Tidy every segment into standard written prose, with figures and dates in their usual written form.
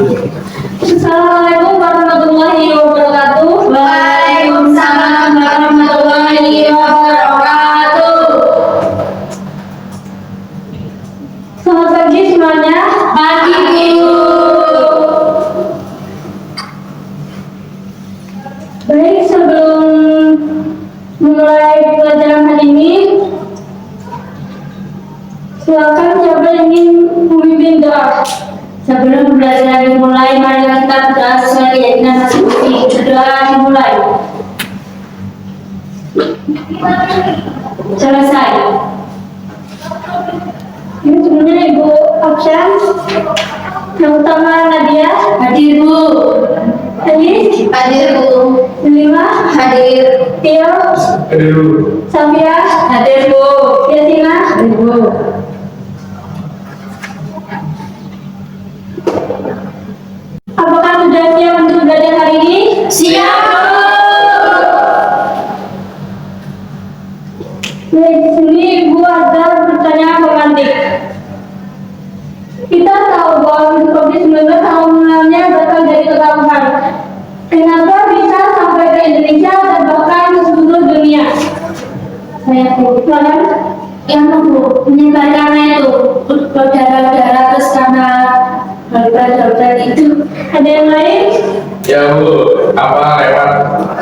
Assalamualaikum warahmatullahi wabarakatuh. Waalaikumsalam warahmatullahi wabarakatuh. Selamat pagi semuanya. Pagi Ibu. Baik, sebelum memulai pelajaran hari ini, silakan siapa yang ingin memimpin doa. Sebelum pelajaran dimulai, mari kita berdoa sesuai keyakinan masing-masing. Berdoa dimulai. Selesai. Ini sebenarnya Ibu absen. Yang utama Nadia, Hadir Bu. Anis, Hadir Bu. Delima, Hadir. Tio, Hadir Bu. Safia, Hadir Bu. Yasina. Hadir Bu. Apakah sudah siap untuk belajar hari ini? Siap Bu. Baik, di sini Ibu ada pertanyaan pemantik. Kita tahu bahwa virus COVID-19 awal mulanya berasal dari ketahuan. Kenapa bisa sampai ke Indonesia dan bahkan ke seluruh dunia? Saya Bu. Silakan. Yang Bu, menyebar karena itu berdarah-darah terus karena dokter itu. Ada yang lain? Ya Bu, apa lewat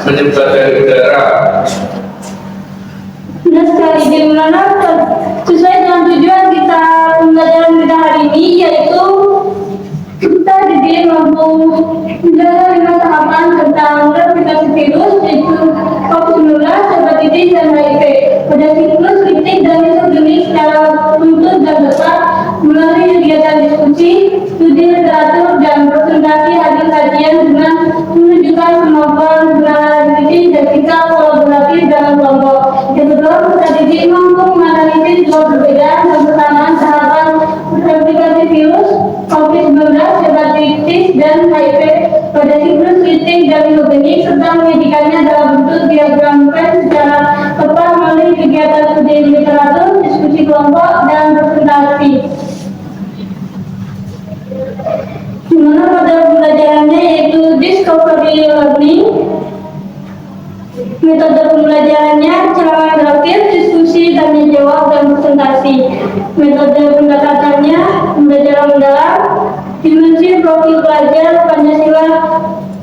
menyebar dari udara? Benar sekali, di mana sesuai dengan tujuan kita pembelajaran kita hari ini, yaitu kita jadi mampu menjaga 5 tahapan tentang replikasi virus, yaitu COVID-19, hepatitis, dan HIV pada siklus kritik dan isogenik secara runtut dan tepat melalui kegiatan diskusi, studi literatur, dan presentasi hasil kajian dengan menunjukkan kemampuan beranalisis dan sikap kolaboratif dalam kelompok. Yang kedua, kita didik mampu menganalisis dua perbedaan dan persamaan tahapan replikasi virus COVID-19, hepatitis, dan HIV pada siklus kritik dan isogenik serta menyajikannya dalam bentuk diagram Venn secara tepat melalui kegiatan studi literatur, diskusi kelompok, dan presentasi. Dimana pada pembelajarannya yaitu discovery learning. Metode pembelajarannya ceramah interaktif, diskusi, tanya jawab, dan presentasi. Metode pendekatannya pembelajaran mendalam, dimensi profil pelajar, Pancasila,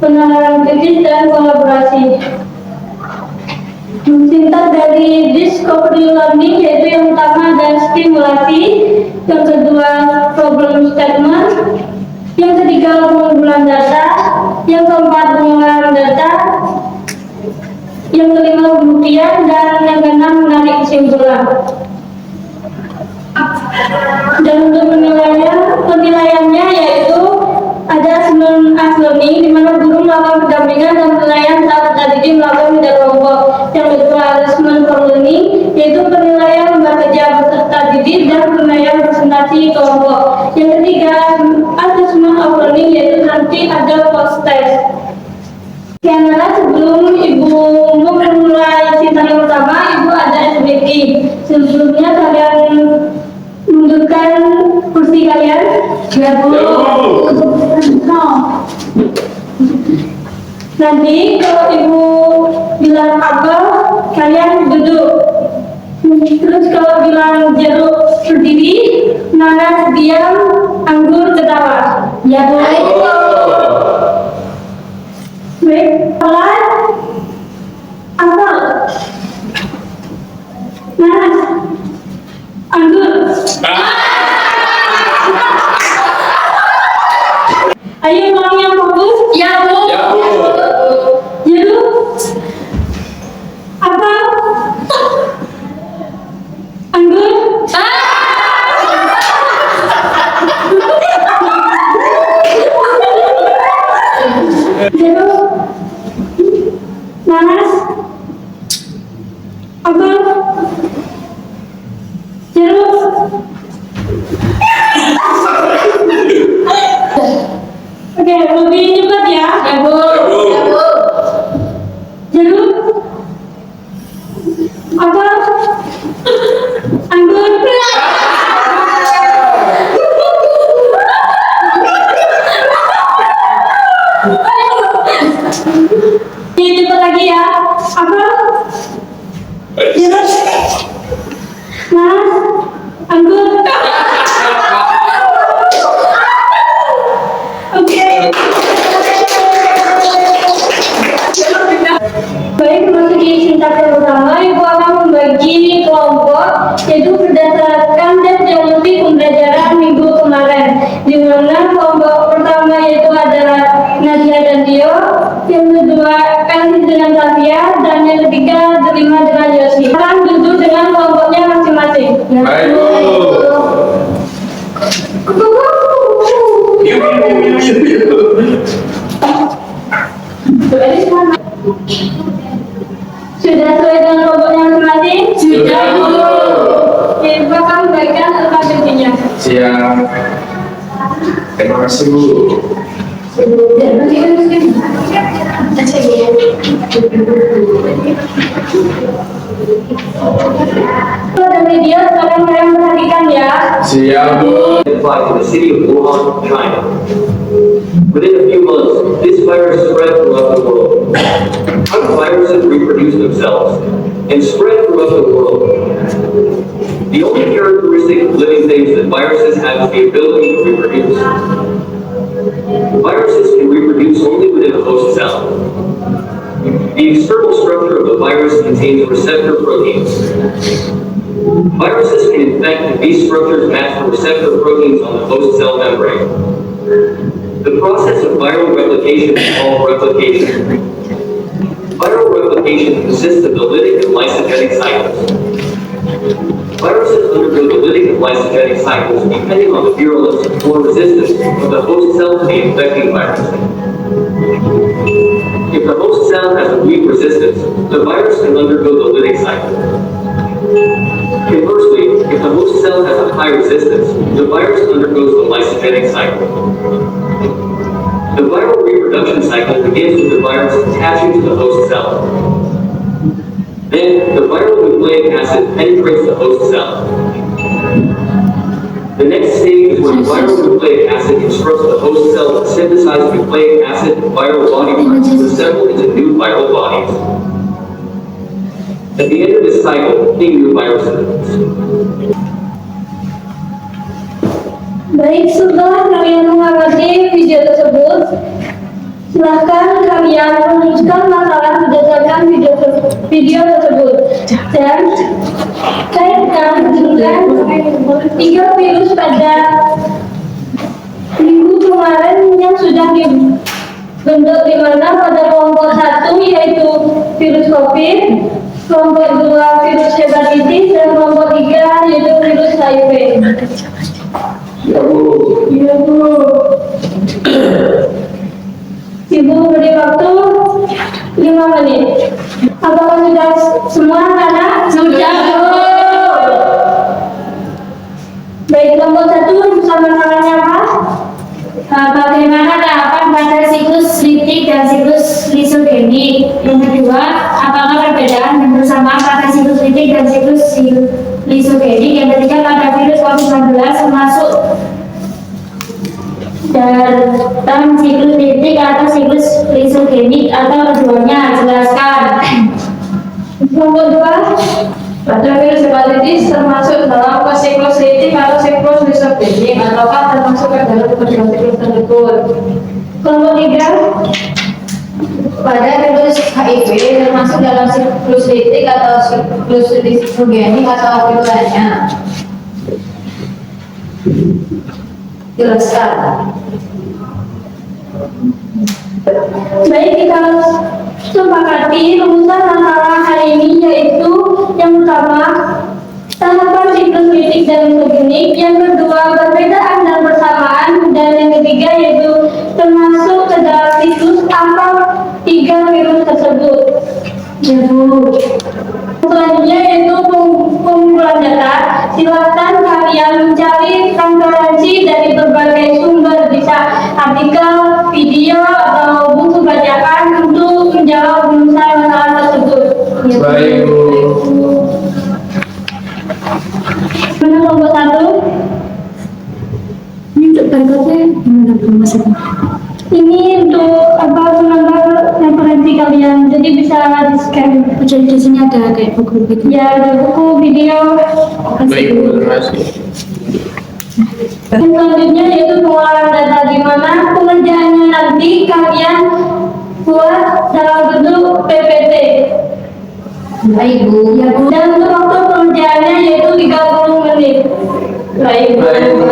penalaran kritis, dan kolaborasi. Singkat dari discovery learning yaitu yang pertama ada stimulasi, yang kedua problem statement, yang ketiga pengumpulan data, yang keempat pengolahan data, yang kelima pembuktian, dan yang keenam menarik kesimpulan. Dan untuk penilaiannya yaitu ada asesmen learning di mana guru melakukan pendampingan dan penilaian saat peserta didik melakukan kerja kelompok. Yang kedua asesmen for learning yaitu penilaian lembar kerja peserta didik dan penilaian presentasi kelompok. Yang ketiga asesmen of learning yaitu nanti ada post test. Karena sebelum Ibu memulai sintang yang pertama, Ibu ada SBK. Sebelumnya kalian mundurkan kursi kalian. Ya Bu. Nanti kalau Ibu bilang apel, kalian duduk. Terus kalau bilang jeruk berdiri, nanas diam, anggur ketawa. Ya Bu. Baik, pelan, apel, nanas, anggur. Ayo ulang yang fokus. Ya Bu. Ya Bu. Jeruk, apel, anggur. Jeruk, nanas, apel, jeruk. Oke, lebih cepat ya. Ya Bu. Ya Bu. Jeruk, apel, anggur. mana kelompok pertama yaitu adalah Nadia dan Dio, yang kedua Elvis dengan Tavia, dan yang ketiga Delima dengan Yosi. Sekarang duduk dengan kelompoknya masing-masing. Baik, Bu. Yuk. Sudah sesuai dengan kelompoknya masing-masing? Sudah, Bu. Oke, Bapak bagikan alfabetnya. Siap. Terima kasih, Bu. Dan video sekarang kalian perhatikan ya. Siap, Bu. Applied to the city of Wuhan, China. Within a few months, this virus spread throughout the world. How do viruses reproduce themselves and spread throughout the world? The only characteristic of living things that viruses have is the ability to reproduce. Viruses can reproduce only within a host cell. The external structure of the virus contains receptor proteins. Viruses can infect if these structures match the receptor proteins on the host cell membrane. The process of viral replication is called replication. Viral replication consists of the lytic and lysogenic cycles. Viruses undergo the lytic and lysogenic cycles depending on the virulence or resistance of the host cell to the infecting virus. If the host cell has a weak resistance, the virus can undergo the lytic cycle. Conversely, if the host cell has a high resistance, the virus undergoes the lysogenic cycle. The viral reproduction cycle begins with the virus attaching to the host cell. Then, the viral nucleic acid penetrates the host cell. The next stage is when viral nucleic acid instructs the host cell to synthesize nucleic acid and viral body parts to assemble into new viral bodies. At the end of this cycle, a new virus emerges. Baik, setelah kalian mengamati video tersebut, silakan kalian menuliskan masalah berdasarkan video tersebut dan kaitkan dengan 3 virus pada minggu kemarin yang sudah dibentuk, di mana pada kelompok 1 yaitu virus COVID, kelompok 2 virus hepatitis, dan kelompok 3 yaitu virus HIV. Ya, Bu. Iya, Bu. Ibu beri waktu 5 menit. Apakah sudah semua anak? Sudah, Bu. Baik, kelompok 1 masalahnya apa? Bagaimana tahapan pada siklus litik dan siklus lisogenik? Yang kedua, apakah perbedaan dan persamaan pada siklus litik dan siklus lisogenik? Yang ketiga, pada virus COVID-19 termasuk dalam siklus litik atau siklus lisogenik atau keduanya? Jelaskan. Kelompok 2 pada virus hepatitis termasuk dalam siklus litik atau siklus lisogenik ataukah termasuk ke dalam kedua siklus tersebut. kelompok 3 Pada virus HIV termasuk dalam siklus litik atau siklus lisogenik atau keduanya. Jelaskan. Baik, kita sepakati rumusan masalah hari ini, yaitu yang pertama tahapan siklus litik dan lisogenik, yang kedua perbedaan dan persamaan, dan yang ketiga yaitu termasuk ke dalam siklus apa 3 virus tersebut. Selanjutnya yaitu pengumpulan data. Silakan kalian mencari referensi dari berbagai sumber, bisa artikel, video, atau buku bacaan untuk menjawab rumusan masalah tersebut. Baik, Bu. Mana kelompok 1? Ini untuk berikutnya gimana Bu maksudnya? Ini untuk menambah referensi kalian, jadi bisa di-scan. Jadi di sini ada kayak buku gitu. Ya, ada buku, video. Baik, Bu. Terima kasih. Dan selanjutnya yaitu pengolahan data, di mana pengerjaannya nanti kalian buat dalam bentuk PPT. Baik, Bu. Ya, Bu. Dan untuk waktu pengerjaannya yaitu 30 menit. Baik, Bu. Baik, Bu.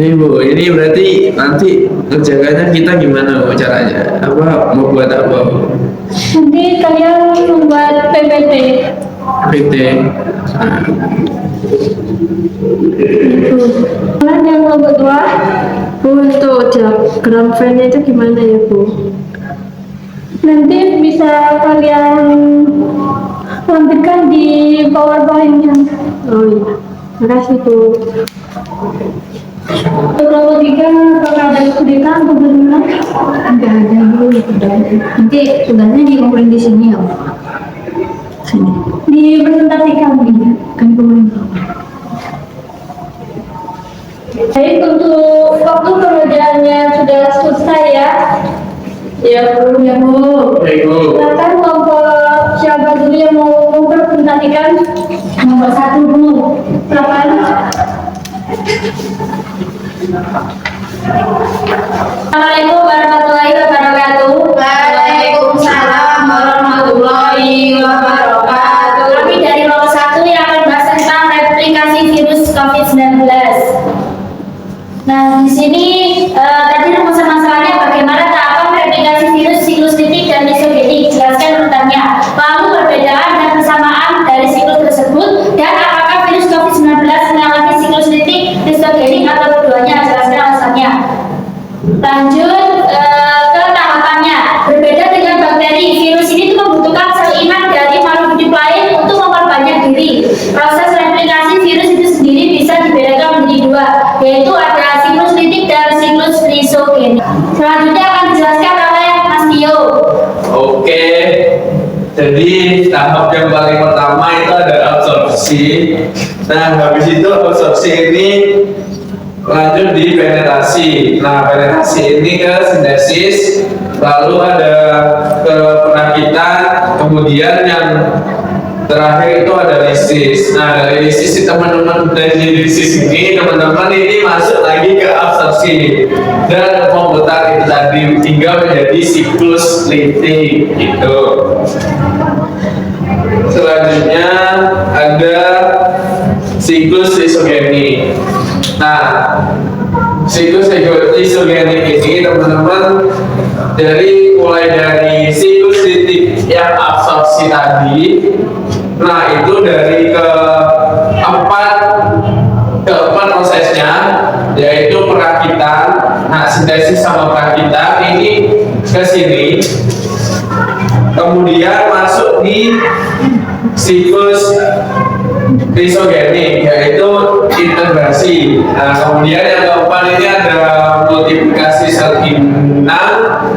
Bu, ini berarti nanti ngerjakannya kita gimana Bu caranya? Apa mau buat apa Bu? Nanti kalian membuat PPT. PT. Kalian yang mau berdua, Bu, untuk diagram file-nya itu gimana ya, Bu? nanti bisa kalian lampirkan di PowerPoint-nya. Oh iya, makasih Bu. Kalau tiga, apakah ada kesulitan atau bagaimana? Enggak ada Bu, udah. Nanti tugasnya dikumpulin di sini ya. Sini. Dipresentasikan. Kan kumpulin. Baik, untuk waktu pengerjaannya sudah selesai ya. Ya Bu. Baik Bu. Silakan kelompok siapa dulu yang mau mempresentasikan? Nomor 1 Bu. Silakan. Assalamualaikum warahmatullahi wabarakatuh. Waalaikumsalam warahmatullahi wabarakatuh. Kami dari nomor 1 yang akan bahas tentang replikasi virus COVID-19. Nah, di sini tadi rumus masalahnya bagaimana tahapan replikasi virus siklus titik dan lisogenik. Jelaskan urutannya. Lalu perbedaan dan persamaan dari siklus tersebut dan apakah virus COVID-19 mengalami siklus titik, lisogenik atau keduanya. Jelaskan alasannya. Lanjut ke tahapannya. Berbeda dengan bakteri, virus ini tuh membutuhkan sel inang dari makhluk hidup lain untuk memperbanyak diri. Proses replikasi virus itu sendiri bisa dibedakan menjadi dua, yaitu ada siklus litik dan siklus lisogenik. Selanjutnya akan dijelaskan oleh Mas Tio. Oke. Jadi tahap yang paling pertama itu ada absorpsi. Nah, habis itu absorpsi ini lanjut di penetrasi. Nah, penetrasi ini ke sintesis, lalu ada ke perakitan, kemudian yang terakhir itu ada lisis. Nah, dari lisis teman-teman ini masuk lagi ke absorpsi dan pembuatan itu tadi hingga menjadi siklus litik gitu. Selanjutnya ada siklus lisogenik. Nah, siklus lisogenik ini teman-teman mulai dari siklus litik yang absorpsi tadi. Nah, itu dari keempat prosesnya, yaitu perakitan. Nah, sintesis sama perakitan ini ke sini. Kemudian masuk di siklus lisogenik, yaitu integrasi. Nah, kemudian yang keempat ini ada multiplikasi sel inang,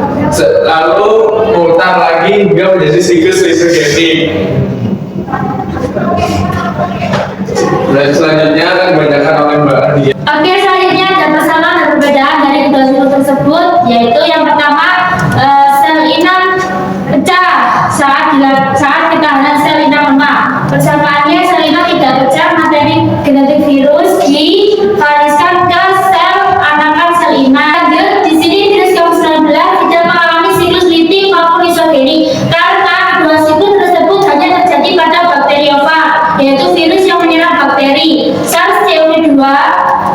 lalu putar lagi hingga menjadi siklus lisogenik. Dan selanjutnya akan dibacakan oleh Mbak Ardia. Oke, selanjutnya ada persamaan dan perbedaan dari kedua siklus tersebut, yaitu yang pertama sel inang pecah saat ketahanan sel inang lemah. Persamaannya sel inang tidak pecah, materi genetik virus diwariskan ke sel anakan sel inang. Lanjut, di sini virus COVID-19 tidak mengalami siklus litik maupun lisogenik karena kedua siklus tersebut hanya terjadi pada bakteriofag, yaitu virus yang menyerang bakteri. SARS-CoV-2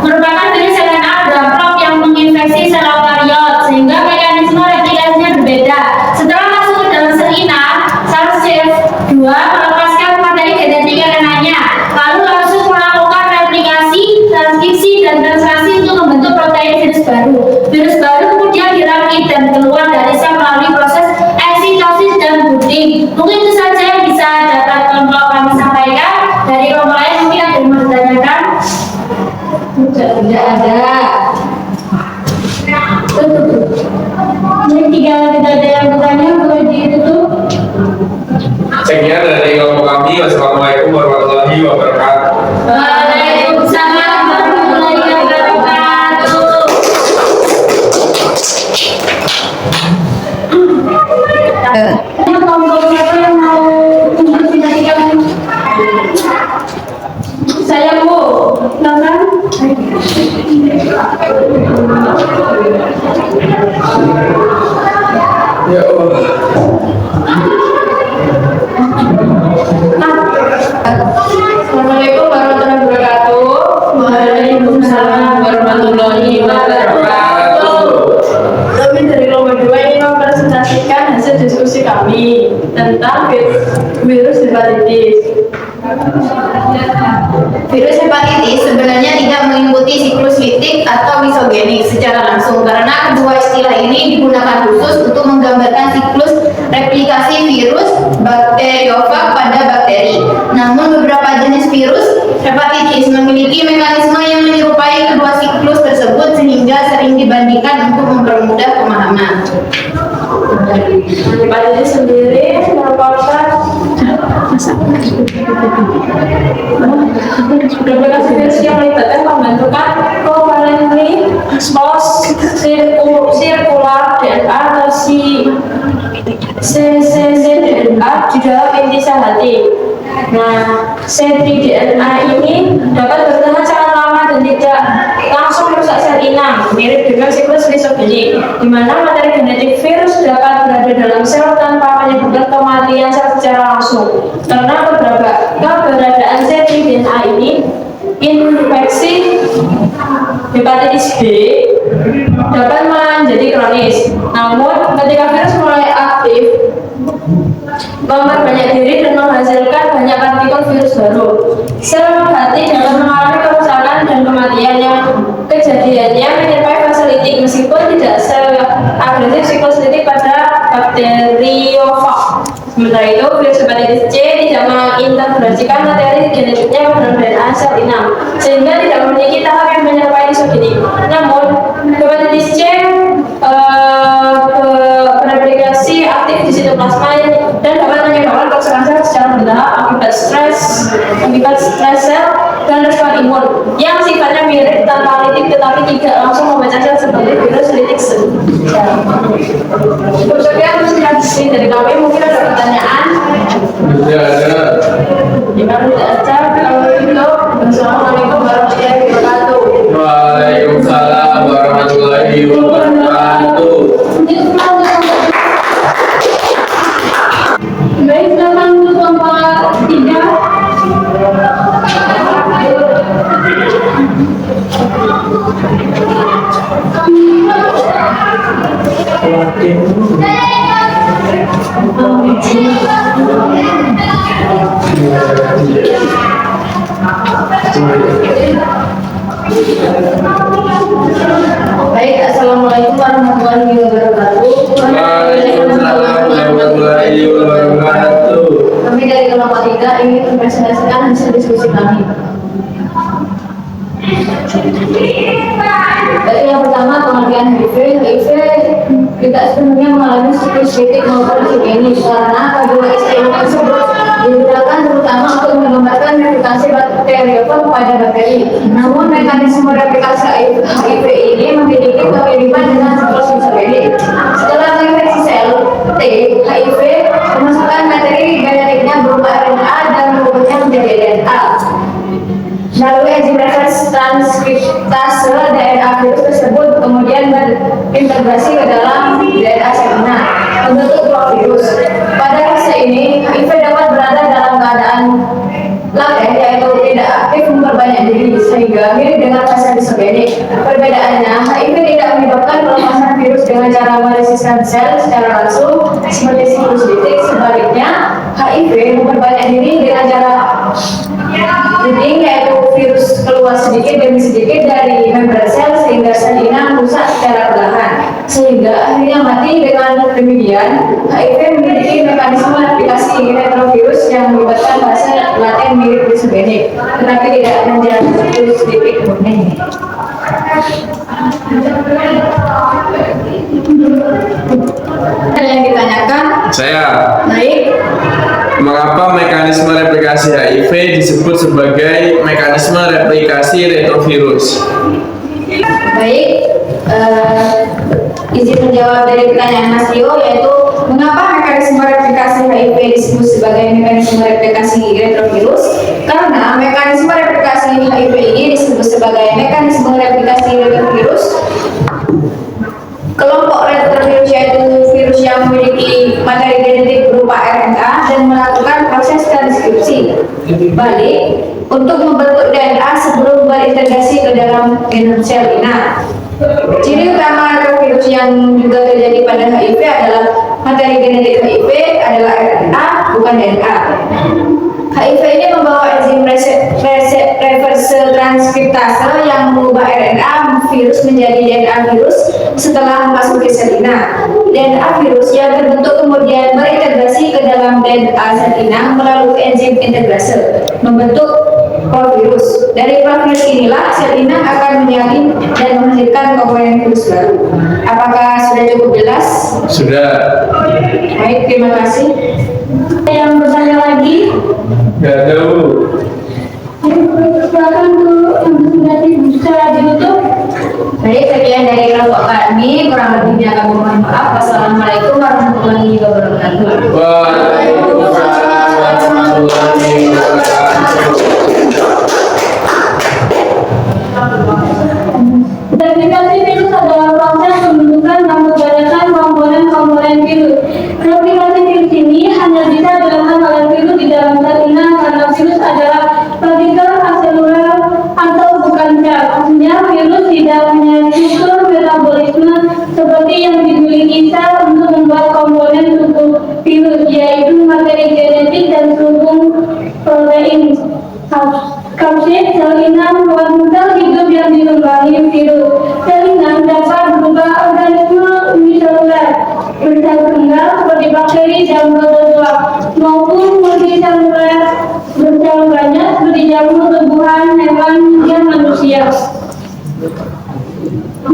merupakan virus RNA droplet yang menginfeksi sel eukariot, sehingga mekanisme replikasinya berbeda. Setelah masuk ke dalam sel inang, SARS-CoV-2 melepaskan materi genetik RNA-nya, lalu langsung melakukan replikasi, transkripsi, dan translasi untuk membentuk protein virus baru. Virus baru kemudian dirakit dan keluar dari sel melalui proses eksitosis dan budding. Mungkin itu saja yang bisa dapat kelompok kami sampaikan. Dari kelompok lain mungkin ada yang mau ditanyakan? Tidak ada. Ini tidak ada yang bertanya, boleh ditutup. Sekian dari kelompok kami. Wassalamualaikum warahmatullahi wabarakatuh. Waalaikumsalam warahmatullahi wabarakatuh. Kelompok siapa yang mau mempresentasikan? Saya Bu, silakan. Ya Allah. Assalamualaikum warahmatullahi wabarakatuh. Waalaikumsalam warahmatullahi Virus hepatitis sebenarnya tidak mengikuti siklus litik atau misogenik secara langsung karena kedua istilah ini digunakan khusus untuk menggambarkan siklus replikasi virus bakteriofag pada bakteri. Namun beberapa jenis virus hepatitis memiliki mekanisme yang menyerupai kedua siklus tersebut sehingga sering dibandingkan untuk mempermudah pemahaman. Hepatitis sendiri merupakan replikasi virus yang melibatkan pembentukan covalently exposed circular DNA atau cccDNA di dalam inti sel hati. Nah, cccDNA ini dapat bertahan sangat lama dan tidak langsung merusak sel inang, mirip dengan siklus lisogenik, di mana materi genetik virus dapat berada dalam sel tanpa menyebabkan kematian sel secara langsung. Karena keberadaan cccDNA ini, infeksi hepatitis B dapat menjadi kronis. Namun, ketika virus mulai aktif, memperbanyak diri dan menghasilkan banyak partikel virus baru, sel hati dapat mengalami kerusakan dan kematian yang kejadiannya menyerupai fase litik meskipun tidak seagresif siklus litik pada bakteriofag. Sementara itu, virus hepatitis C tidak mengintegrasikan materi genetiknya ke dalam DNA sel inang, sehingga tidak memiliki tahap yang menyerupai lisogenik. Namun, hepatitis C bereplikasi aktif di sitoplasma dan dapat menyebabkan kerusakan sel secara bertahap akibat stres sel dan respon imun yang sifatnya mirip tanpa litik tetapi tidak langsung membaca sel seperti virus litik sel. Cukup sekian presentasi dari kami. Mungkin ada pertanyaan? Tidak ada. Jika tidak ada, kalau begitu, wassalamualaikum warahmatullahi wabarakatuh. Waalaikumsalam warahmatullahi wabarakatuh. Baik, silakan untuk kelompok 3. Baik, assalamualaikum warahmatullahi wabarakatuh. Waalaikumsalam warahmatullahi wabarakatuh. Kami dari kelompok 3 ingin mempresentasikan hasil diskusi kami. Baik, yang pertama pengertian HIV. HIV tidak sepenuhnya mengalami siklus litik maupun lisogenik karena kedua istilah tersebut digunakan terutama untuk menggambarkan replikasi bakteriofag pada bakteri. Namun mekanisme replikasi HIV ini memiliki kemiripan dengan siklus lisogenik. Setelah menginfeksi sel T, HIV memasukkan materi genetiknya berupa RNA dan mengubahnya menjadi DNA. Lalu enzim transkriptase DNA virus tersebut kemudian berintegrasi ke dalam DNA sel inang membentuk provirus. Pada fase ini, HIV dapat berada dalam keadaan laten yaitu tidak aktif memperbanyak diri sehingga mirip dengan fase lisogenik. Perbedaannya, HIV tidak menyebabkan pelepasan virus dengan cara meresiskan sel secara langsung seperti siklus litik. Sebaliknya, HIV memperbanyak diri dengan cara breeding yaitu virus keluar sedikit demi sedikit dari membran sel sehingga sel inang rusak secara perlahan sehingga akhirnya mati. Dengan demikian, HIV memiliki mekanisme replikasi retrovirus yang melibatkan fase laten mirip lisogenik tetapi tidak menjadi siklus litik murni. Ada yang ditanyakan? Saya. Baik. Mengapa mekanisme replikasi HIV disebut sebagai mekanisme replikasi retrovirus? Baik, izin menjawab dari pertanyaan Mas Tio, yaitu mengapa mekanisme replikasi HIV disebut sebagai mekanisme replikasi retrovirus? Karena mekanisme replikasi HIV ini disebut sebagai mekanisme replikasi retrovirus. Kelompok retrovirus yaitu virus yang memiliki materi genetik berupa RNA dan melakukan proses transkripsi balik untuk membentuk DNA sebelum berintegrasi ke dalam genom sel inang. Ciri utama retrovirus yang juga terjadi pada HIV adalah materi genetik HIV adalah RNA bukan DNA. HIV ini membawa enzim reverse transkriptase yang mengubah RNA virus menjadi DNA virus setelah memasuki sel inang. DNA virus yang terbentuk kemudian berintegrasi ke dalam DNA sel inang melalui enzim integrase, membentuk provirus. Dari provirus inilah sel inang akan menyalin dan menghasilkan komponen virus baru. Apakah sudah cukup jelas? Sudah. Baik, terima kasih. Yang bertanya lagi? Gak ada, Bu. Silakan Bu, yang sudah bisa ditutup. Baik, sekian dari kelompok kami. Kurang lebihnya kami mohon maaf. Wassalamualaikum warahmatullahi wabarakatuh. Waalaikumsalam warahmatullahi wabarakatuh. Replikasi virus adalah proses pembentukan dan membedakan komponen-komponen virus. Replikasi virus ini hanya bisa dilakukan oleh virus di dalam sel inang karena virus adalah partikel aselular atau bukan sel. Artinya virus tidak punya struktur metabolisme seperti yang dimiliki sel untuk membuat komponen tubuh virus, yaitu materi genetik dan sulfur protein. Kapsid sel inang merupakan sel hidup yang dikembangkan virus. Sel inang dapat berupa organisme uniseluler bersel tunggal seperti bakteri dan protozoa maupun multiseluler bersel banyak seperti jamur, tumbuhan, hewan, hingga manusia.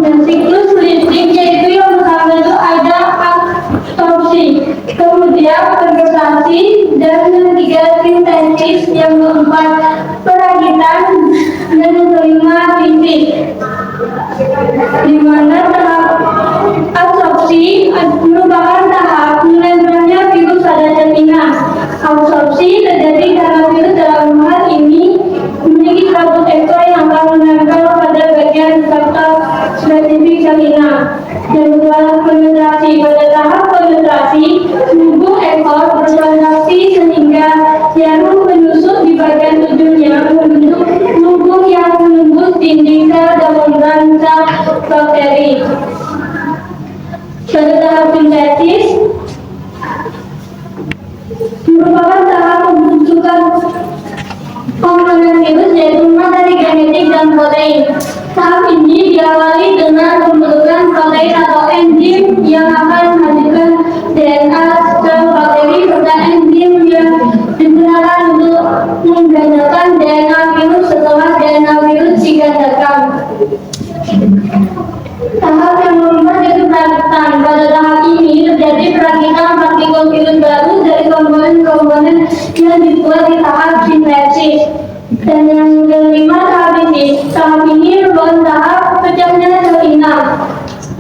Dan siklus lidik yaitu yang pertama itu ada absorpsi, kemudian fermentasi, dan yang ketiga sintesis, yang keempat perakitan, dan yang kelima fisik. Di mana tahap absorpsi merupakan tahap menempelnya virus pada sel inang. Absorpsi terjadi karena virus dalam hal ini memiliki kabut ekor yang akan menempel pada bagian reseptor spesifik sel inang. Dan setelah penetrasi, pada tahap penetrasi, tubuh ekor bertransaksi sehingga jarum penusuk di bagian ujungnya membentuk lubang yang menembus dinding sel dan membran sel bakteri. Pada tahap sintesis merupakan tahap pembentukan komponen virus yaitu materi genetik dan protein. Tahap ini diawali dengan pembentukan protein atau enzim yang akan menghasilkan DNA sel bakteri serta enzim yang digunakan untuk menggandakan DNA virus setelah DNA virus digandakan. Tahap yang keempat yaitu perakitan. Pada tahap ini terjadi perakitan partikel virus baru dari komponen-komponen yang dibuat di tahap sintesis. Dan yang kelima tahap fisik. Tahap ini merupakan tahap pecahnya sel inang.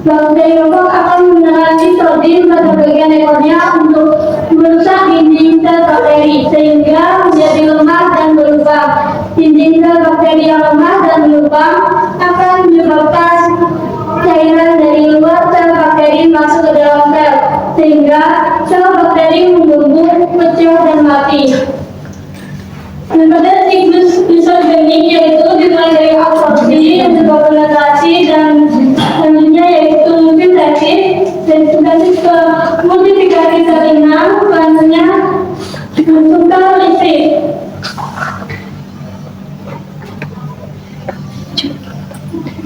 Bakteriofag akan menelan nitrogen pada bagian ekornya untuk merusak dinding sel bakteri sehingga menjadi lemah dan berlubang. Dinding sel bakteri yang lemah dan berlubang akan menyebabkan cairan dari luar sel bakteri masuk ke dalam sel sehingga sel bakteri membumbung, pecah dan mati. Dan pada siklus isogenik yaitu dimulai dari absorpsi, yang juga penetrasi, dan selanjutnya yaitu sintesis, dan sintesis ke multiplikasi sel inang, selanjutnya bentukkan lisis.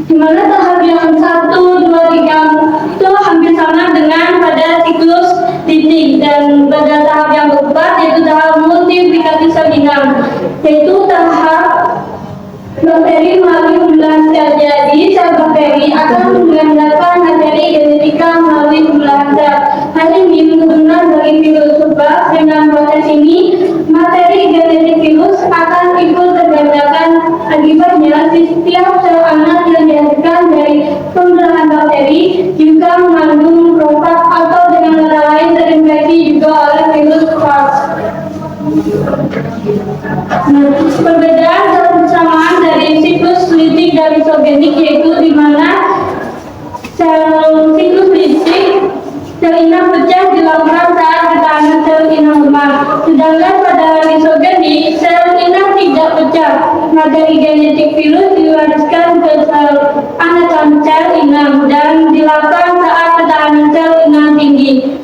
Di mana tahap yang 1, 2, 3 itu hampir sama dengan pada siklus lidik, dan pada tahap yang keempat yaitu tahap multiplikasi sel inang, yaitu tahap bakteri melalui pembelahan sel. Jadi sel bakteri akan menggandakan materi genetika melalui pembelahan sel. Hal ini berguna bagi virus sebab dengan proses ini materi genetik virus akan ikut tergandakan. Akibatnya setiap sel anak yang dihasilkan dari pembelahan bakteri juga mengandung profag atau dengan kata lain terinfeksi juga oleh virus SARS. Perbedaan dan persamaan dari siklus lidik dan isogenik yaitu di mana siklus lidik sel inang pecah dilakukan saat ketahanan sel inang lemah, sedangkan pada isogenik sel inang tidak pecah. Materi genetik virus diwariskan ke sel anatom sel inang dan dilakukan saat ketahanan sel inang tinggi.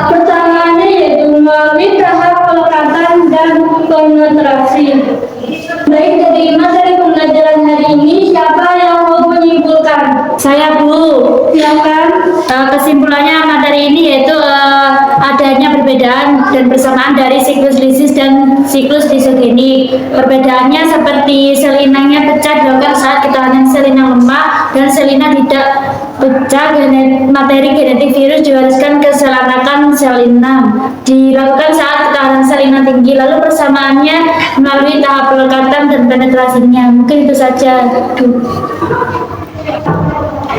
Persamaannya yaitu melalui tahap pelekatan dan penetrasi. Baik, dari Saya Bu. Silakan. Kesimpulannya materi ini yaitu adanya perbedaan dan persamaan dari siklus lisis dan siklus lisogenik. Perbedaannya seperti sel inangnya pecah dilakukan saat ketahanan sel inang lemah dan sel inang tidak pecah. Materi genetik virus diwariskan ke sel anakan sel inang dilakukan saat ketahanan sel inang tinggi. Lalu persamaannya melalui tahap pelekatan dan penetrasinya. Mungkin itu saja, Bu.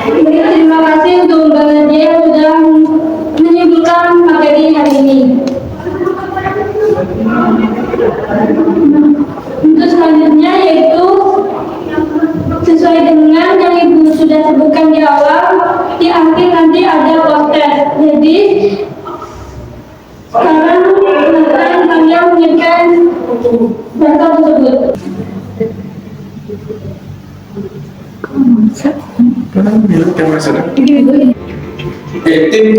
Baik, terima kasih untuk Mbak Nadia yang sudah menyimpulkan materi hari ini. Untuk selanjutnya yaitu sesuai dengan yang Ibu sudah sebutkan di awal, di akhir nanti ada poster. Jadi sekarang silakan kalian menyiapkan data tersebut.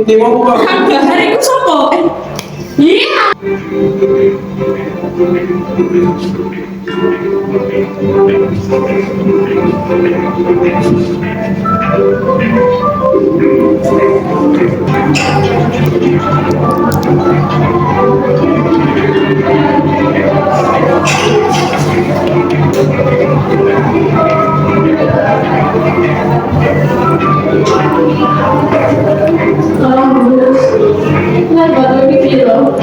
Tim mau buka. Hari itu sopo? Iya. Tolong dulu. Nah, baru bikin loh.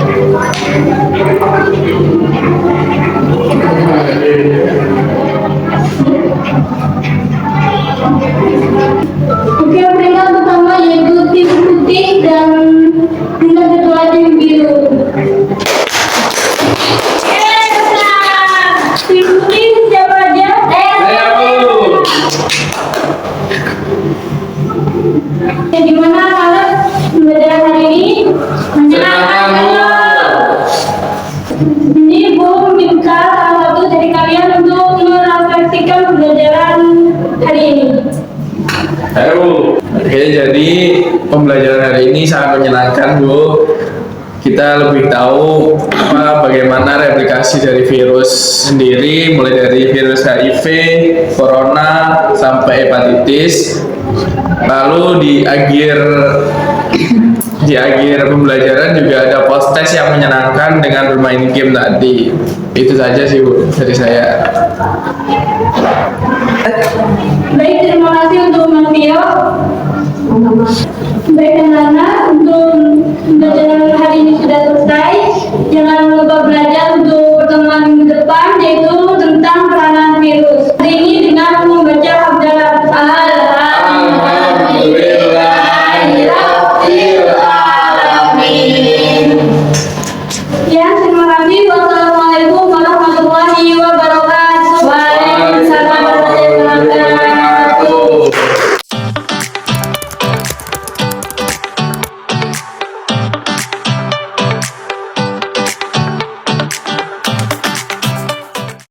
Oke, peringkat pertama yaitu tim putih dan peringkat kedua tim biru. Tim putih siapa aja? Saya Bu. Gimana kalian belajar hari ini? Menyenangkan, Bu. Ini Bu meminta salah satu dari kalian untuk merefleksikan pembelajaran hari ini. Ayo. Oke, jadi pembelajaran hari ini sangat menyenangkan, Bu. Kita lebih tahu bagaimana replikasi dari virus sendiri, mulai dari virus HIV, corona, sampai hepatitis. Lalu di akhir pembelajaran juga ada post test yang menyenangkan dengan bermain game tadi. Itu saja sih, Bu, dari saya. Baik, terima kasih untuk Mas Tio. Baik, anak-anak, untuk pembelajaran hari ini sudah selesai. Jangan lupa belajar untuk pertemuan minggu depan, yaitu tentang peranan virus. Hari ini dengan membaca hamdalah. Ya, terima kasih. Wassalamualaikum warahmatullahi wabarakatuh. Waalaikumsalam warahmatullahi wabarakatuh.